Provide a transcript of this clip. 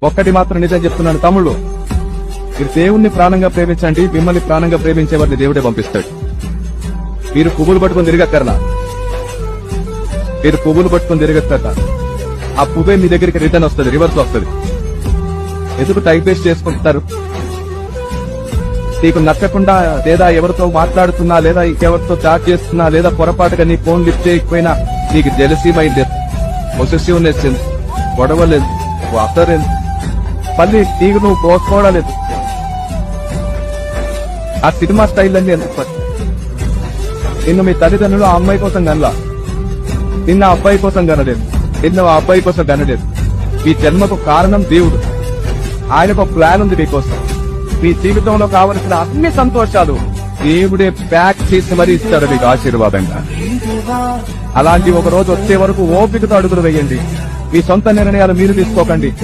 ఒక్కటి మాత్రం నిజం చెప్తున్నాను తమ్ముళ్ళు, మీరు దేవుణ్ణి ప్రాణంగా ప్రేమించండి, మిమ్మల్ని ప్రాణంగా ప్రేమించే వారిని దేవుడే పంపిస్తాడు. మీరు పువ్వులు పట్టుకుని తిరగక్కర్లా, మీరు పువ్వులు పట్టుకుని తిరగక్కర్లా, ఆ పువ్వే మీ దగ్గరికి రిటర్న్ వస్తుంది, రివర్స్ వస్తుంది. ఎందుకు టైం వేస్ట్ చేసుకుంటారు? నీకు నచ్చకుండా లేదా ఎవరితో మాట్లాడుతున్నా లేదా ఇంకెవరితో చాట్ చేస్తున్నా లేదా పొరపాటుగా నీ ఫోన్ లిఫ్ట్ చేయకపోయినా నీకు జెలసీ మైండ్, పొసెసివ్నెస్, గొడవలేదు, అసలేదు, మళ్ళీ నీకు నువ్వు కోసుకోవడలేదు. ఆ సినిమా స్టైల్ అన్ని ఎందుకు? నిన్ను మీ తల్లిదండ్రులు ఆ అమ్మాయి కోసం కనలా, నిన్న అబ్బాయి కోసం కనలేదు, నిన్న ఆ అబ్బాయి కోసం కనలేదు. మీ జన్మకు కారణం దేవుడు, ఆయనకు ప్లాన్ ఉంది మీకోసం. మీ జీవితంలో కావలసిన అన్ని సంతోషాలు దేవుడే ప్యాక్ చేసి మరీ ఇస్తాడు మీకు ఆశీర్వాదంగా. అలాంటి ఒక రోజు వచ్చే వరకు ఓపికతో అడుగులు వేయండి. మీ సొంత నిర్ణయాలు మీరు తీసుకోకండి.